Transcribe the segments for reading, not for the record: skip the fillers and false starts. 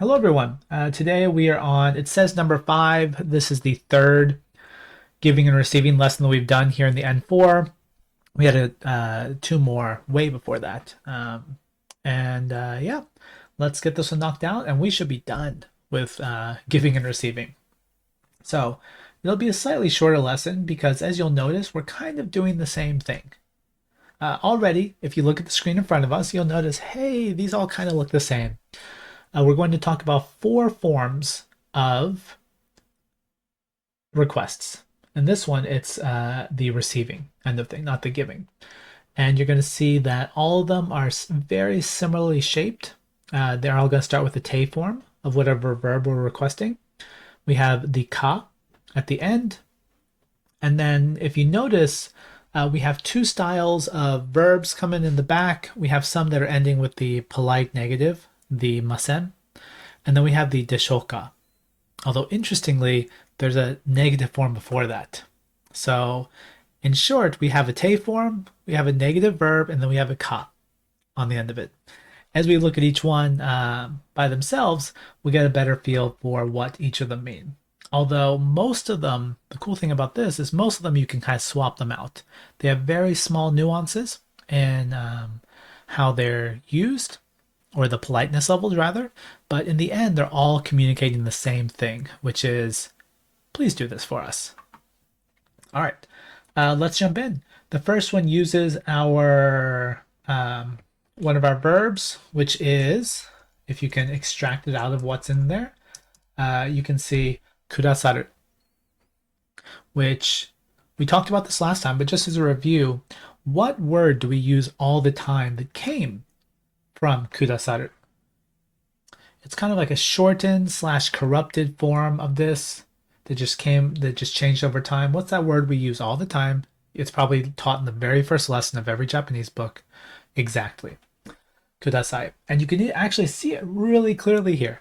Hello, everyone. Today we are on, it says number 5. This is the third giving and receiving lesson that we've done here in the N4. We had two more way before that. Yeah, let's get this one knocked out and we should be done with giving and receiving. So it'll be a slightly shorter lesson because as you'll notice, we're kind of doing the same thing. Already, if you look at the screen in front of us, you'll notice, hey, these all kind of look the same. We're going to talk about 4 forms of requests. And this one, it's the receiving end of thing, not the giving. And you're going to see that all of them are very similarly shaped. They're all going to start with the te form of whatever verb we're requesting. We have the ka at the end. And then if you notice, we have two styles of verbs coming in the back. We have some that are ending with the polite negative, the masen. And then we have the deshoka. Although interestingly, there's a negative form before that. So in short, we have a te form, we have a negative verb, and then we have a ka on the end of it. As we look at each one by themselves, we get a better feel for what each of them mean. Although most of them, the cool thing about this is most of them you can kind of swap them out. They have very small nuances in how they're used, or the politeness levels rather, but in the end, they're all communicating the same thing, which is, please do this for us. All right, let's jump in. The first one uses our one of our verbs, which is, if you can extract it out of what's in there, you can see kudasaru, which we talked about this last time, but just as a review, what word do we use all the time that came from kudasaru? It's kind of like a shortened slash corrupted form of this that just changed over time. What's that word we use all the time? It's probably taught in the very first lesson of every Japanese book. Exactly. Kudasai. And you can actually see it really clearly here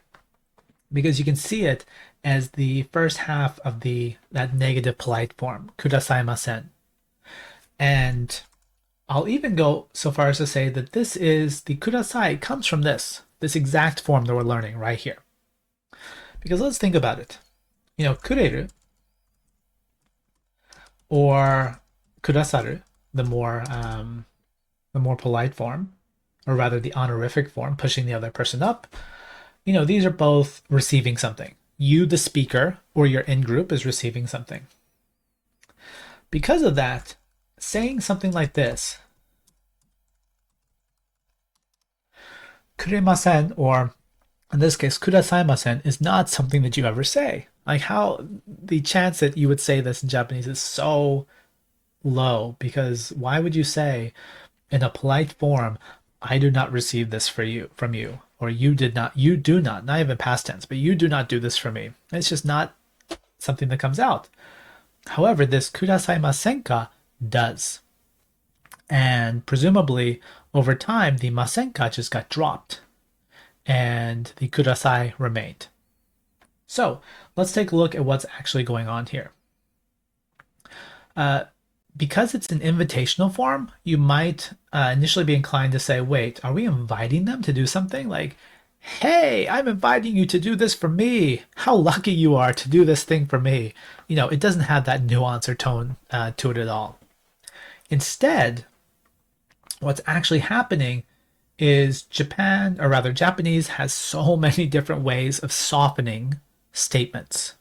because you can see it as the first half of that negative polite form, kudasaimasen. And I'll even go so far as to say that this is the kudasai comes from this exact form that we're learning right here. Because let's think about it. Kureru or kudasaru, the more polite form, or rather the honorific form, pushing the other person up. These are both receiving something. You, the speaker, or your in-group is receiving something. Because of that, saying something like this, kuremasen, or in this case, kudasaimasen, is not something that you ever say. Like how the chance that you would say this in Japanese is so low, because why would you say in a polite form, I do not receive this from you, or you do not, not even past tense, but you do not do this for me. It's just not something that comes out. However, this kudasaimasenka does. And presumably, over time, the masenka just got dropped and the kudasai remained. So let's take a look at what's actually going on here. Because it's an invitational form, you might initially be inclined to say, wait, are we inviting them to do something? Like, hey, I'm inviting you to do this for me. How lucky you are to do this thing for me. It doesn't have that nuance or tone to it at all. Instead, what's actually happening is Japanese has so many different ways of softening statements.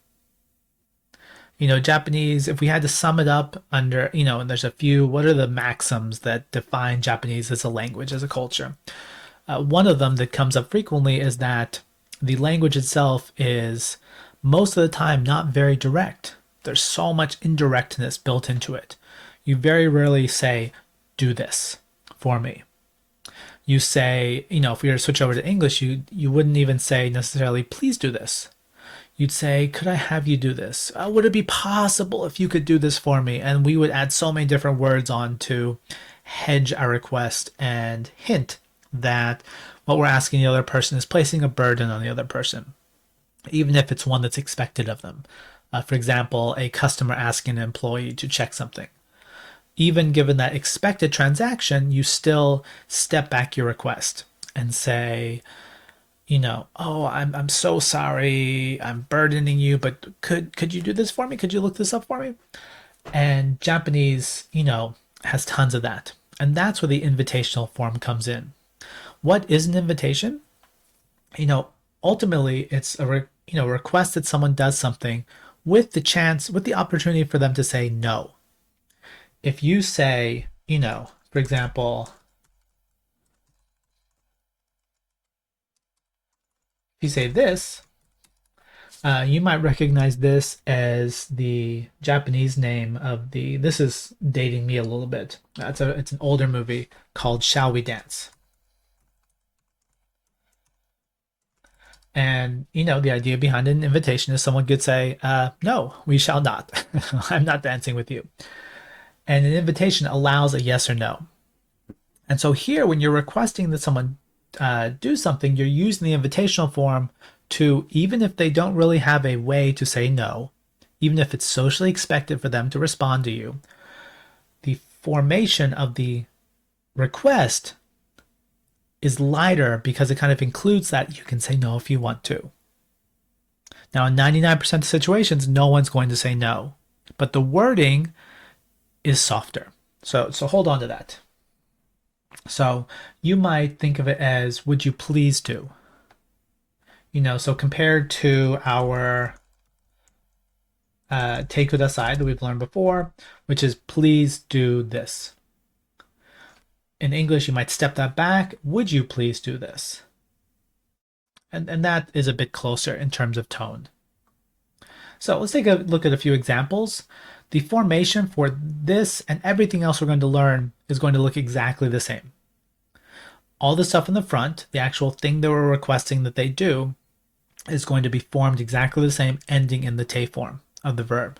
Japanese, if we had to sum it up under, and there's a few, what are the maxims that define Japanese as a language, as a culture? One of them that comes up frequently is that the language itself is most of the time not very direct. There's so much indirectness built into it. You very rarely say, do this for me. You say, if we were to switch over to English, you wouldn't even say necessarily, please do this. You'd say, could I have you do this? Would it be possible if you could do this for me? And we would add so many different words on to hedge our request and hint that what we're asking the other person is placing a burden on the other person, even if it's one that's expected of them. For example, a customer asking an employee to check something. Even given that expected transaction, you still step back your request and say, oh, I'm so sorry, I'm burdening you, but could you do this for me? Could you look this up for me? And Japanese, has tons of that. And that's where the invitational form comes in. What is an invitation? You know, Ultimately it's a request that someone does something with the opportunity for them to say no. If you say, for example, if you say this, you might recognize this as the Japanese name of the. This is dating me a little bit. It's an older movie called Shall We Dance? And the idea behind an invitation is someone could say, "No, we shall not. I'm not dancing with you." And an invitation allows a yes or no. And so here, when you're requesting that someone do something, you're using the invitational form to, even if they don't really have a way to say no, even if it's socially expected for them to respond to you, the formation of the request is lighter because it kind of includes that you can say no if you want to. Now, in 99% of situations, no one's going to say no, but the wording is softer. So hold on to that. So you might think of it as, would you please do? So compared to our take kudasai that we've learned before, which is please do this. In English, you might step that back. Would you please do this? And that is a bit closer in terms of tone. So let's take a look at a few examples. The formation for this and everything else we're going to learn is going to look exactly the same. All the stuff in the front, the actual thing that we're requesting that they do, is going to be formed exactly the same, ending in the te form of the verb.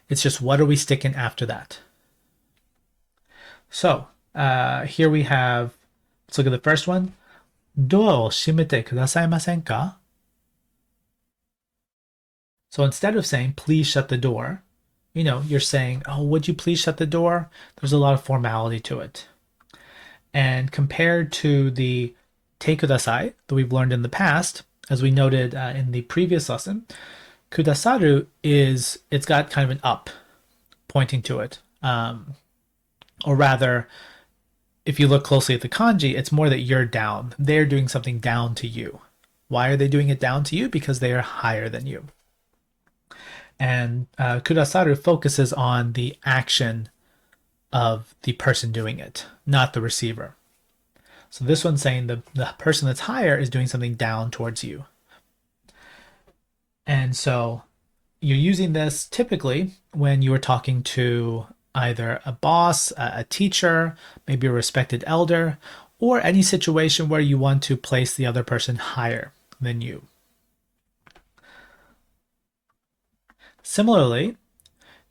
It's just what are we sticking after that? So here we have, let's look at the first one. ドアを閉めてくださいませんか? So instead of saying, please shut the door, you're saying, oh, would you please shut the door? There's a lot of formality to it. And compared to the te kudasai that we've learned in the past, as we noted in the previous lesson, kudasaru it's got kind of an up pointing to it. Or rather, if you look closely at the kanji, it's more that you're down. They're doing something down to you. Why are they doing it down to you? Because they are higher than you. And kudasaru focuses on the action of the person doing it, not the receiver. So this one's saying the person that's higher is doing something down towards you. And so you're using this typically when you are talking to either a boss, a teacher, maybe a respected elder, or any situation where you want to place the other person higher than you. Similarly,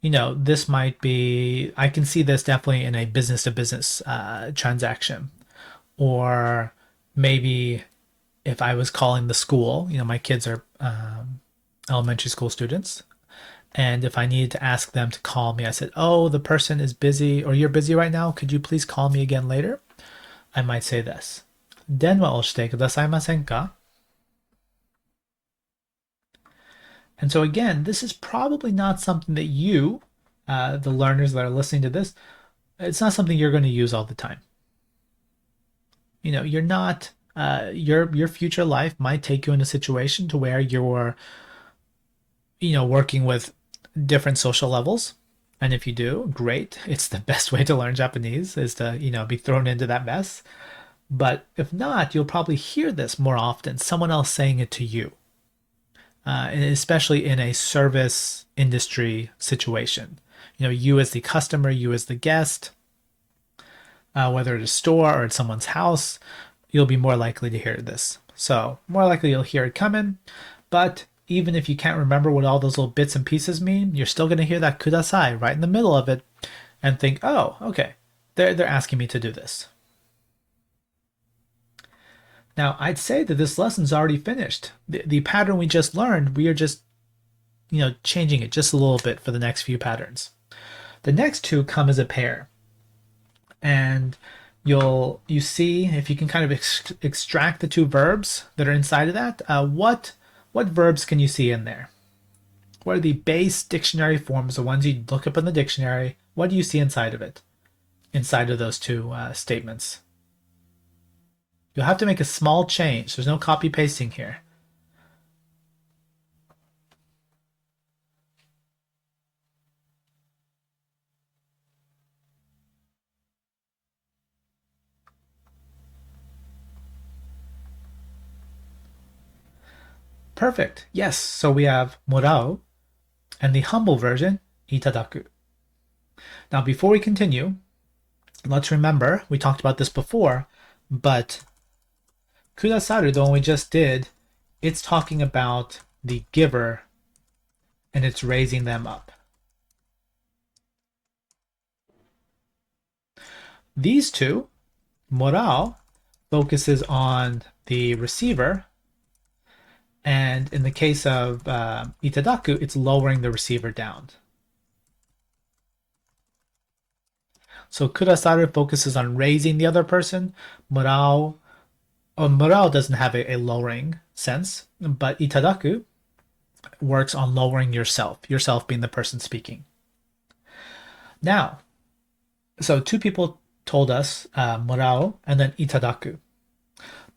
this might be, I can see this definitely in a business to business transaction. Or maybe if I was calling the school, my kids are elementary school students. And if I needed to ask them to call me, I said, oh, the person is busy, or you're busy right now. Could you please call me again later? I might say this. 電話をしてくださいませんか? And so again, this is probably not something that you, the learners that are listening to this, it's not something you're going to use all the time. You're not, your future life might take you in a situation to where you're, working with different social levels. And if you do, great. It's the best way to learn Japanese is to, be thrown into that mess. But if not, you'll probably hear this more often, someone else saying it to you. And especially in a service industry situation. You as the customer, you as the guest, whether at a store or at someone's house, you'll be more likely to hear this. So more likely you'll hear it coming, but even if you can't remember what all those little bits and pieces mean, you're still going to hear that kudasai right in the middle of it and think, oh, okay, they're asking me to do this. Now, I'd say that this lesson's already finished. The pattern we just learned, we are just, changing it just a little bit for the next few patterns. The next two come as a pair. And you see if you can kind of extract the two verbs that are inside of that. What verbs can you see in there? What are the base dictionary forms, the ones you look up in the dictionary? What do you see inside of it? Inside of those two statements? You'll have to make a small change. There's no copy pasting here. Perfect. Yes. So we have morao and the humble version, itadaku. Now, before we continue, let's remember we talked about this before, but kudasaru, the one we just did, it's talking about the giver and it's raising them up. These two, morao, focuses on the receiver, and in the case of itadaku, it's lowering the receiver down. So kudasaru focuses on raising the other person. Morao doesn't have a lowering sense, but itadaku works on lowering yourself being the person speaking. Now, so two people told us morao and then itadaku.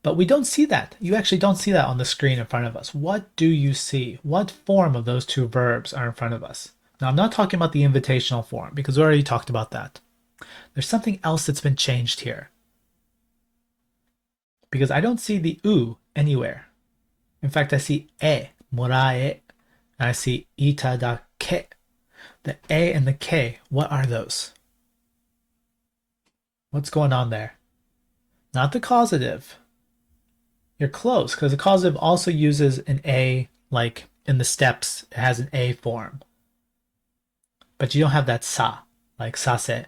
But we don't see that. You actually don't see that on the screen in front of us. What do you see? What form of those two verbs are in front of us? Now, I'm not talking about the invitational form because we already talked about that. There's something else that's been changed here. Because I don't see the u anywhere. In fact, I see e, morae, and I see itadake. The a and the k, what are those? What's going on there? Not the causative. You're close, because the causative also uses an A, like in the steps, it has an A form. But you don't have that sa, like sase.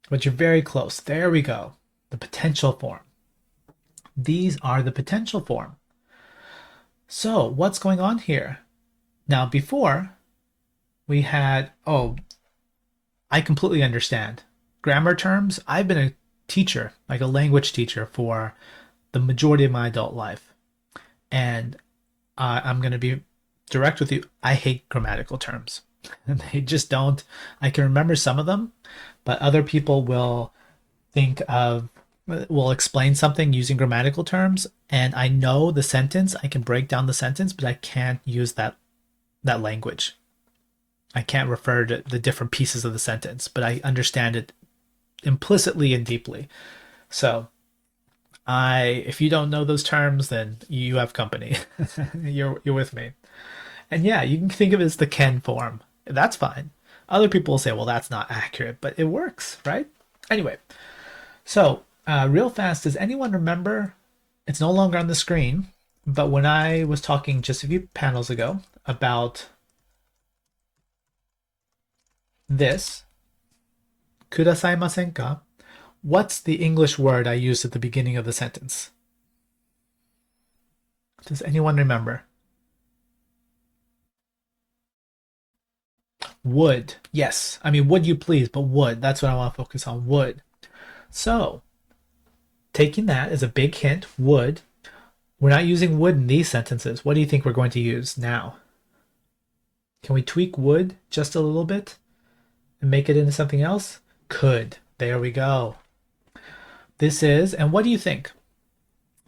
But you're very close. There we go. The potential form. These are the potential form. So what's going on here? Now before, we had, I completely understand. Grammar terms, I've been a teacher, like a language teacher for the majority of my adult life. And I'm going to be direct with you. I hate grammatical terms. They just don't. I can remember some of them, but other people will explain something using grammatical terms, and I know the sentence. I can break down the sentence, but I can't use that language. I can't refer to the different pieces of the sentence, but I understand it implicitly and deeply. So if you don't know those terms, then you have company. you're with me. And yeah, you can think of it as the can form. That's fine. Other people will say, well, that's not accurate, but it works, right? Anyway, so real fast, does anyone remember? It's no longer on the screen, but when I was talking just a few panels ago about this, kudasaimasen ka? What's the English word I used at the beginning of the sentence? Does anyone remember? Would. Yes. I mean, would you please, but would. That's what I want to focus on. Would. So, taking that as a big hint, would. We're not using would in these sentences. What do you think we're going to use now? Can we tweak would just a little bit and make it into something else? Could. There we go. This is, and what do you think?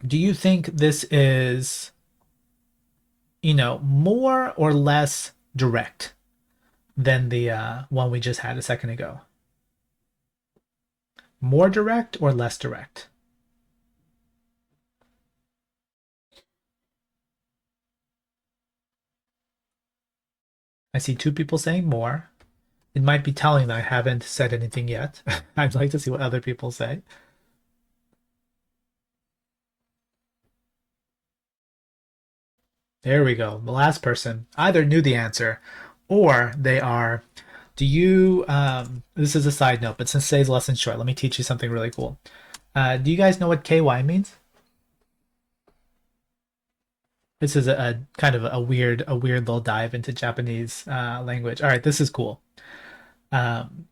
Do you think this is, more or less direct than the one we just had a second ago? More direct or less direct? I see two people saying more. It might be telling that I haven't said anything yet. I'd like to see what other people say. There we go. The last person either knew the answer or they are. Do you, this is a side note, but since today's lesson short, let me teach you something really cool. Do you guys know what KY means? This is a kind of a weird little dive into Japanese language. All right, this is cool. Um,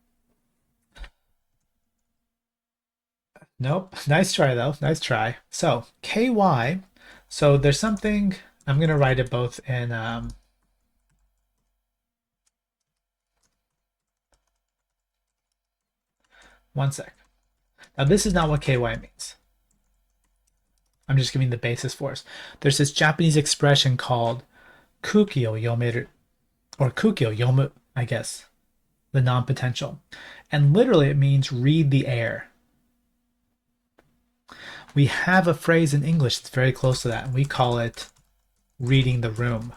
Nope. Nice try though. Nice try. So KY. So there's something I'm gonna write it both in one sec. Now this is not what KY means. I'm just giving the basis for us. There's this Japanese expression called kuki o yomeru, or kuki o yomu, I guess, the non-potential. And literally it means read the air. We have a phrase in English that's very close to that, and we call it reading the room.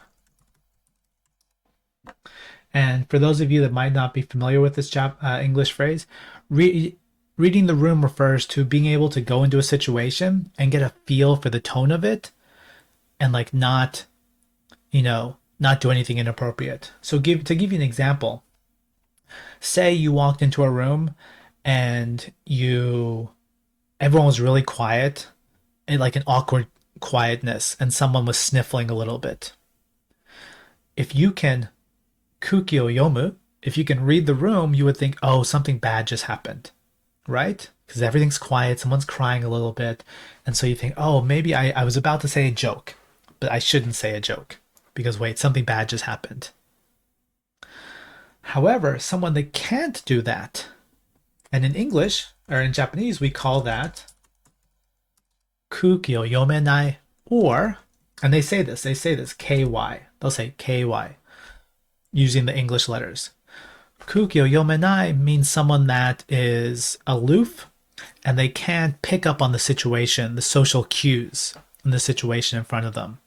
And for those of you that might not be familiar with this English phrase, reading the room refers to being able to go into a situation and get a feel for the tone of it and like not, not do anything inappropriate. So to give you an example, say you walked into a room and everyone was really quiet and like an awkward quietness and someone was sniffling a little bit. If you can kuki o yomu, if you can read the room, you would think, oh, something bad just happened, right? Because everything's quiet, someone's crying a little bit. And so you think, oh, maybe I was about to say a joke, but I shouldn't say a joke because wait, something bad just happened. However, someone that can't do that, and in English, or in Japanese, we call that kuki o yomenai, or, and they say this, KY. They'll say KY using the English letters. Kuki o yomenai means someone that is aloof and they can't pick up on the situation, the social cues in the situation in front of them.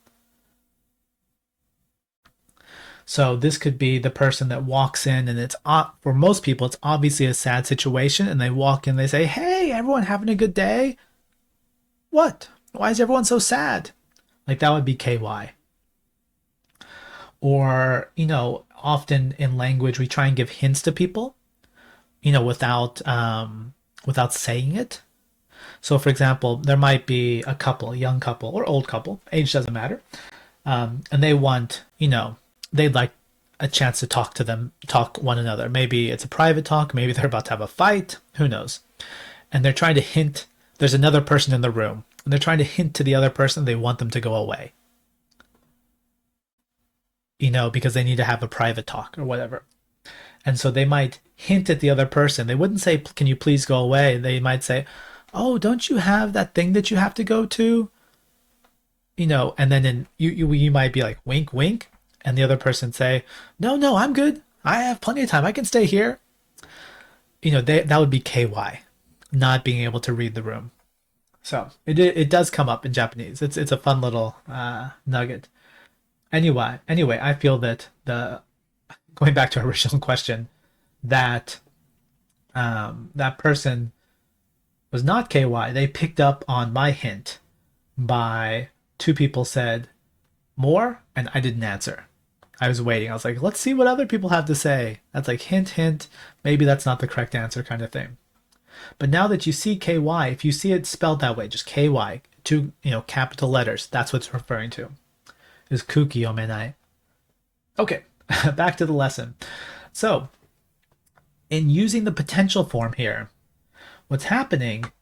So this could be the person that walks in and it's for most people it's obviously a sad situation and they walk in, they say, "Hey, everyone having a good day?" "What? Why is everyone so sad?" Like that would be KY. Or, often in language we try and give hints to people, without saying it. So for example, there might be a couple, a young couple or old couple, age doesn't matter, and they want, they'd like a chance to talk one another. Maybe it's a private talk, maybe they're about to have a fight, who knows. And they're trying to hint, there's another person in the room, and they're trying to hint to the other person they want them to go away. Because they need to have a private talk or whatever. And so they might hint at the other person. They wouldn't say, "Can you please go away?" They might say, "Oh, don't you have that thing that you have to go to?" And then you might be like, "Wink, wink." And the other person say, "No, no, I'm good. I have plenty of time. I can stay here." That would be KY, not being able to read the room. So it does come up in Japanese. It's a fun little nugget. Anyway, I feel that going back to our original question, that that person was not KY. They picked up on my hint by two people said more, and I didn't answer. I was waiting. I was like, let's see what other people have to say. That's like hint, hint. Maybe that's not the correct answer kind of thing. But now that you see KY, if you see it spelled that way, just KY, two capital letters, that's what it's referring to. Is kuki omenai. Okay, back to the lesson. So, in using the potential form here, what's happening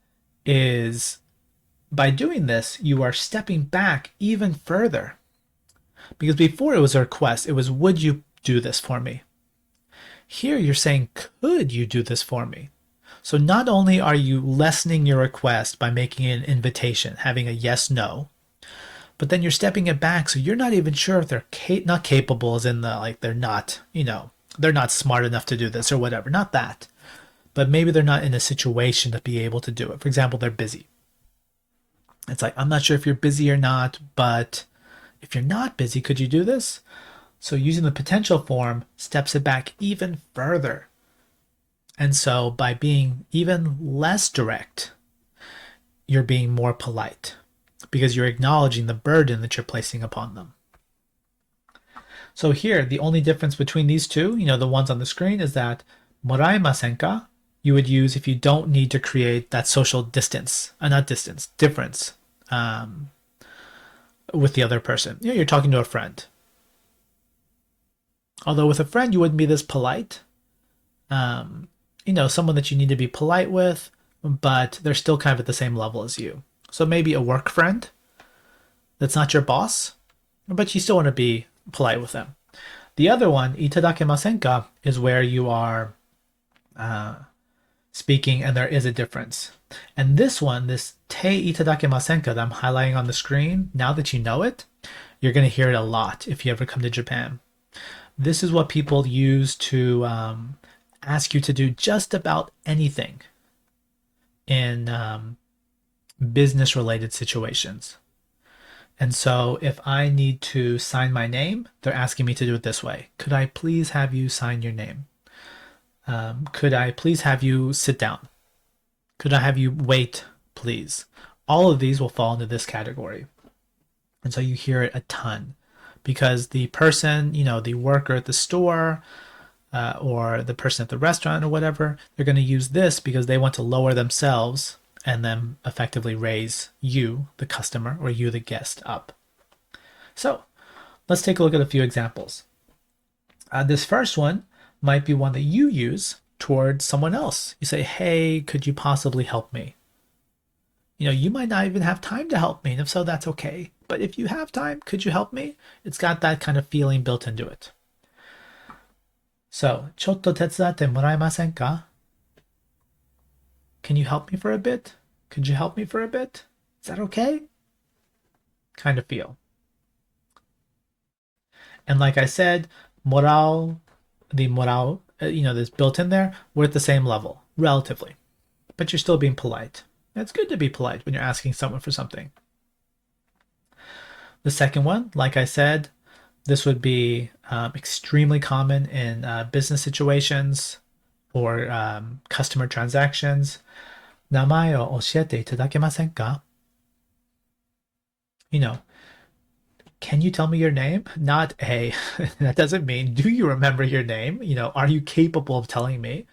is by doing this, you are stepping back even further. Because before it was a request, it was, would you do this for me? Here you're saying, could you do this for me? So not only are you lessening your request by making an invitation, having a yes, no, but then you're stepping it back so you're not even sure if they're not capable as in the like they're not, they're not smart enough to do this or whatever. Not that. But maybe they're not in a situation to be able to do it. For example, they're busy. It's like, I'm not sure if you're busy or not, but if you're not busy, could you do this? So using the potential form steps it back even further. And so by being even less direct, you're being more polite because you're acknowledging the burden that you're placing upon them. So here, the only difference between these two, the ones on the screen, is that moraemasen ka you would use if you don't need to create that social distance, difference with the other person. You're talking to a friend. Although with a friend, you wouldn't be this polite. Someone that you need to be polite with, but they're still kind of at the same level as you. So maybe a work friend that's not your boss, but you still want to be polite with them. The other one, itadakemasen ka, is where you are speaking and there is a difference. And this one, this te itadakemasen ka that I'm highlighting on the screen, now that you know it, you're going to hear it a lot if you ever come to Japan. This is what people use to ask you to do just about anything in business related situations. And so if I need to sign my name, they're asking me to do it this way. Could I please have you sign your name? Could I please have you sit down? Could I have you wait, please? All of these will fall into this category. And so you hear it a ton because the person, the worker at the store or the person at the restaurant or whatever, they're going to use this because they want to lower themselves and then effectively raise you, the customer, or you, the guest, up. So let's take a look at a few examples. This first one might be one that you use towards someone else. You say, hey, could you possibly help me? You might not even have time to help me, and if so, that's okay. But if you have time, could you help me? It's got that kind of feeling built into it. So, ちょっと手伝ってもらえませんか? Can you help me for a bit? Could you help me for a bit? Is that okay? Kind of feel. And like I said, moral, the moral, that's built in there, we're at the same level, relatively. But you're still being polite. It's good to be polite when you're asking someone for something. The second one, like I said, this would be extremely common in business situations or customer transactions. 名前を教えていただけませんか? Can you tell me your name? Not a, that doesn't mean, do you remember your name? Are you capable of telling me?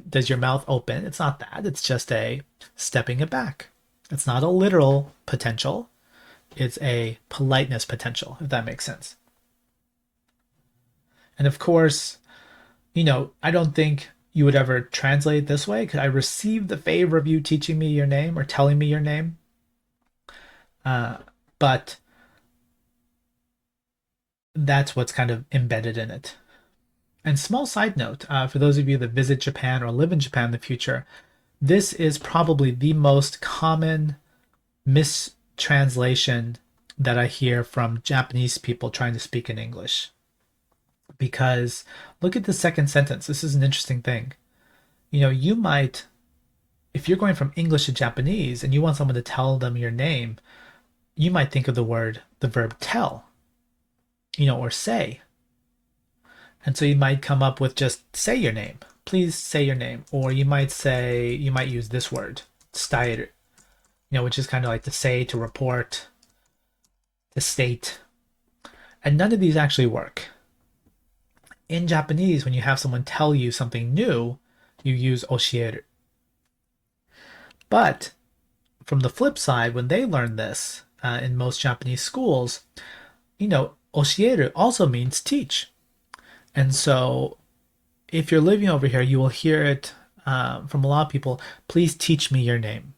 Does your mouth open? It's not that. It's just a stepping it back. It's not a literal potential. It's a politeness potential, if that makes sense. And of course, I don't think you would ever translate it this way. Could I receive the favor of you teaching me your name or telling me your name? But that's what's kind of embedded in it. And small side note, for those of you that visit Japan or live in Japan in the future, this is probably the most common mistranslation that I hear from Japanese people trying to speak in English. Because look at the second sentence. This is an interesting thing. You might, if you're going from English to Japanese and you want someone to tell them your name, you might think of the verb tell, or say. And so you might come up with just say your name. Please say your name. Or you might use this word, "伝える," which is kind of like to say, to report, to state. And none of these actually work. In Japanese, when you have someone tell you something new, you use 教える. But from the flip side, when they learn this in most Japanese schools, 教える also means teach. And so if you're living over here, you will hear it from a lot of people, please teach me your name.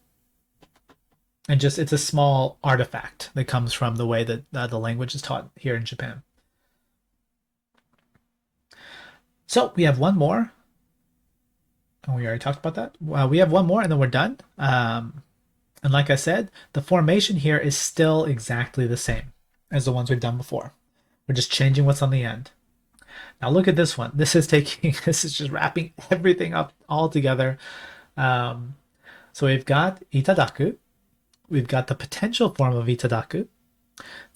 And just, it's a small artifact that comes from the way that the language is taught here in Japan. So we have one more. Oh, we already talked about that. We have one more and then we're done. And like I said, the formation here is still exactly the same as the ones we've done before. We're just changing what's on the end. Now look at this one. This is just wrapping everything up all together. So we've got itadaku. We've got the potential form of itadaku.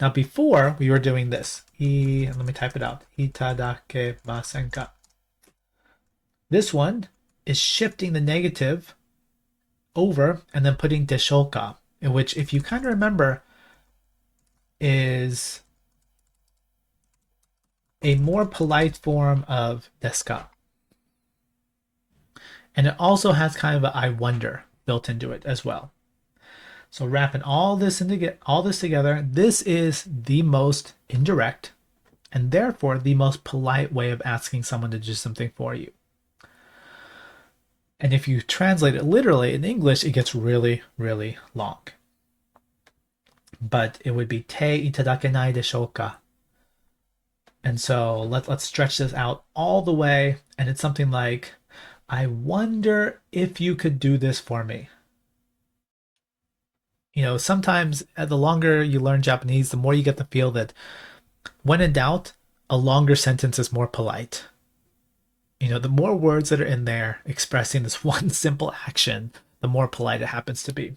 Now before we were doing this. Let me type it out. Itadakemasen ka. This one is shifting the negative over and then putting deshoka, in which, if you kind of remember, is a more polite form of desu ka. And it also has kind of a I wonder built into it as well. So wrapping all this together, this is the most indirect and therefore the most polite way of asking someone to do something for you. And if you translate it literally in English, it gets really, really long. But it would be te itadakenai deshoka. And so let's stretch this out all the way. And it's something like, I wonder if you could do this for me. Sometimes the longer you learn Japanese, the more you get the feel that when in doubt, a longer sentence is more polite. The more words that are in there expressing this one simple action, the more polite it happens to be.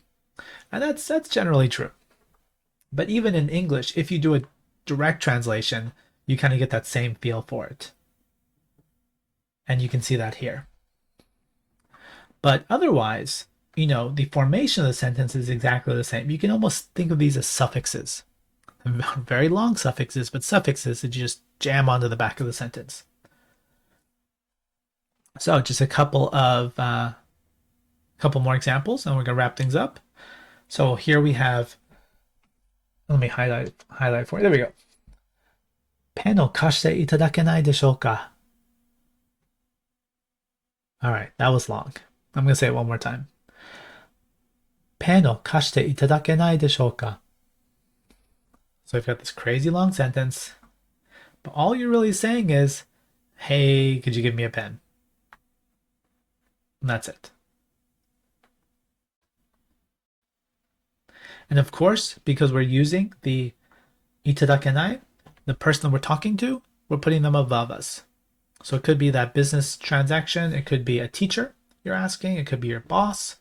And that's generally true. But even in English, if you do a direct translation, you kind of get that same feel for it. And you can see that here. But otherwise, the formation of the sentence is exactly the same. You can almost think of these as suffixes. Very long suffixes, but suffixes that you just jam onto the back of the sentence. So just a couple more examples, and we're gonna wrap things up. So here we have. Let me highlight for you. There we go. ペンを貸していただけないでしょうか? All right, that was long. I'm gonna say it one more time. ペンを貸していただけないでしょうか? So we've got this crazy long sentence, but all you're really saying is, hey, could you give me a pen? And that's it. And of course, because we're using the itadakenai, the person that we're talking to, we're putting them above us. So it could be that business transaction, it could be a teacher you're asking, it could be your boss,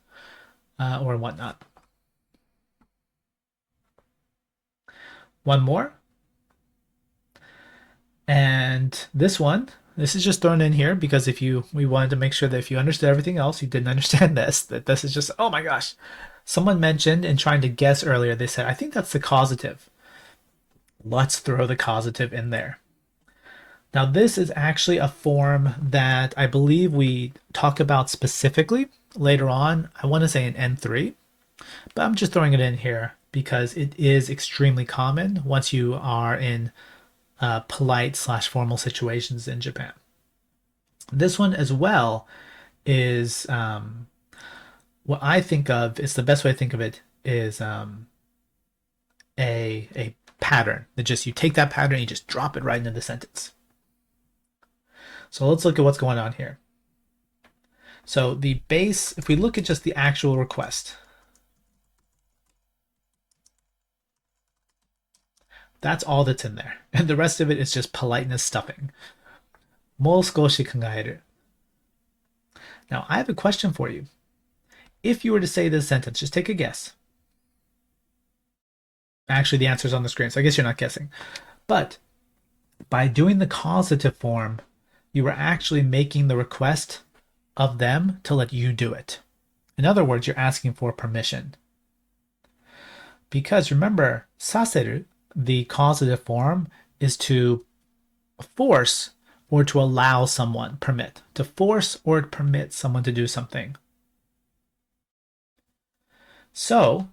or whatnot. One more. And this is just thrown in here because we wanted to make sure that if you understood everything else, you didn't understand that this is just, oh my gosh. Someone mentioned in trying to guess earlier, they said, I think that's the causative. Let's throw the causative in there. Now, this is actually a form that I believe we talk about specifically later on. I want to say in N3, but I'm just throwing it in here because it is extremely common once you are in polite/formal situations in Japan. This one as well is what I think of is the best way to think of it is a pattern that just you take that pattern and you just drop it right into the sentence. So let's look at what's going on here. So the base, if we look at just the actual request, that's all that's in there. And the rest of it is just politeness stuffing. もう少し考える. Now, I have a question for you. If you were to say this sentence, just take a guess. Actually, the answer is on the screen, so I guess you're not guessing. But by doing the causative form, you were actually making the request of them to let you do it. In other words, you're asking for permission. Because remember, saseru, the causative form, is to force or to allow someone, permit, to force or permit someone to do something. So,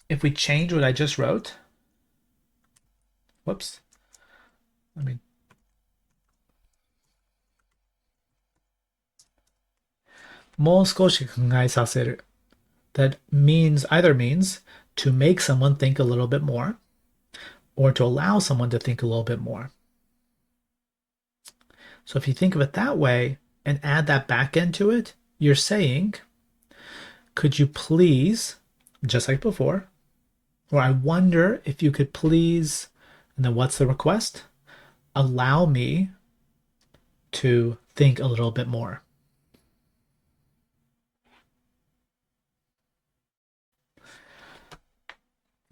if we change what I just wrote, whoops, let me,もう少し考えさせる. That either means to make someone think a little bit more or to allow someone to think a little bit more. So if you think of it that way and add that back into it, you're saying, could you please, just like before, or I wonder if you could please, and then what's the request? Allow me to think a little bit more.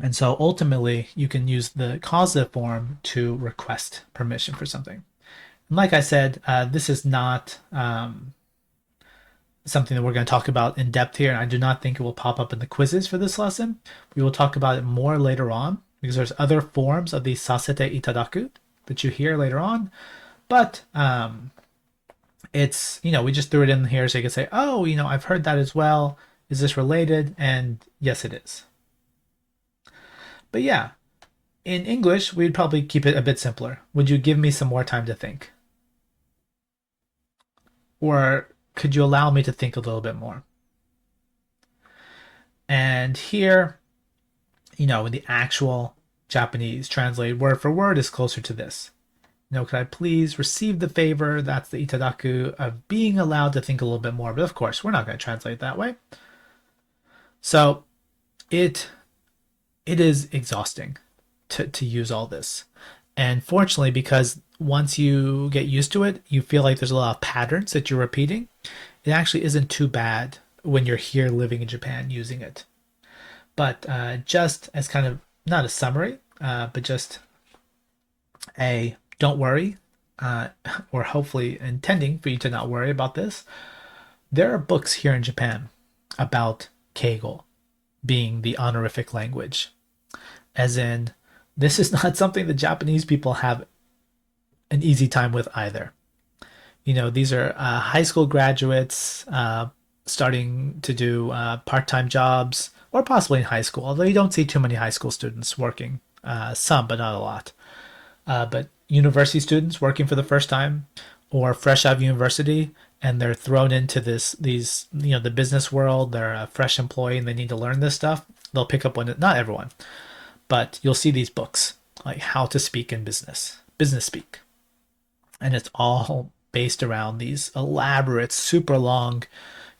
And so ultimately, you can use the causative form to request permission for something. And like I said, this is not something that we're going to talk about in depth here, and I do not think it will pop up in the quizzes for this lesson. We will talk about it more later on because there's other forms of the sasete itadaku that you hear later on. But it's, we just threw it in here so you can say, oh, I've heard that as well. Is this related? And yes, it is. But yeah, in English, we'd probably keep it a bit simpler. Would you give me some more time to think? Or could you allow me to think a little bit more? And here, in the actual Japanese translated word for word is closer to this. Could I please receive the favor? That's the itadaku of being allowed to think a little bit more. But of course, we're not going to translate that way. So it it is exhausting to use all this. And fortunately, because once you get used to it, you feel like there's a lot of patterns that you're repeating. It actually isn't too bad when you're here living in Japan using it. But just as kind of not a summary, but just a don't worry, uh, or hopefully intending for you to not worry about this. There are books here in Japan about Keigo being the honorific language, as in, this is not something the Japanese people have an easy time with either. These are high school graduates starting to do part-time jobs, or possibly in high school, although you don't see too many high school students working, some, but not a lot. But university students working for the first time, or fresh out of university, and they're thrown into the business world. They're a fresh employee and they need to learn this stuff. They'll pick up one. Not everyone, but you'll see these books like How to Speak in Business Speak, and it's all based around these elaborate, super long,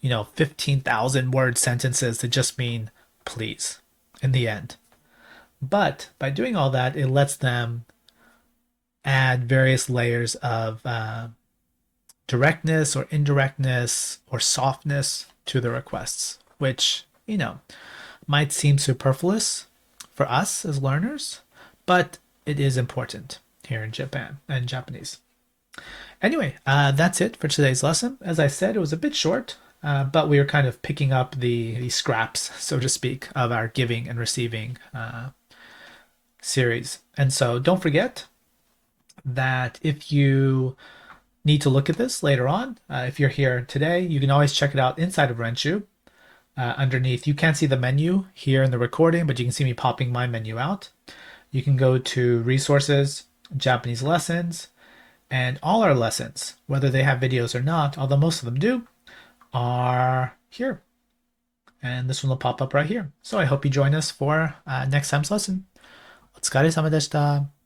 15,000 word sentences that just mean please in the end. But by doing all that, it lets them add various layers of directness or indirectness or softness to the requests, which, might seem superfluous for us as learners, but it is important here in Japan and Japanese. Anyway, that's it for today's lesson. As I said, it was a bit short, but we were kind of picking up the scraps, so to speak, of our giving and receiving series. And so don't forget that if you need to look at this later on, if you're here today, you can always check it out inside of Renshu. Underneath, you can't see the menu here in the recording, but you can see me popping my menu out. You can go to resources, Japanese lessons, and all our lessons, whether they have videos or not, although most of them do, are here. And this one will pop up right here. So I hope you join us for next time's lesson. お疲れ様でした。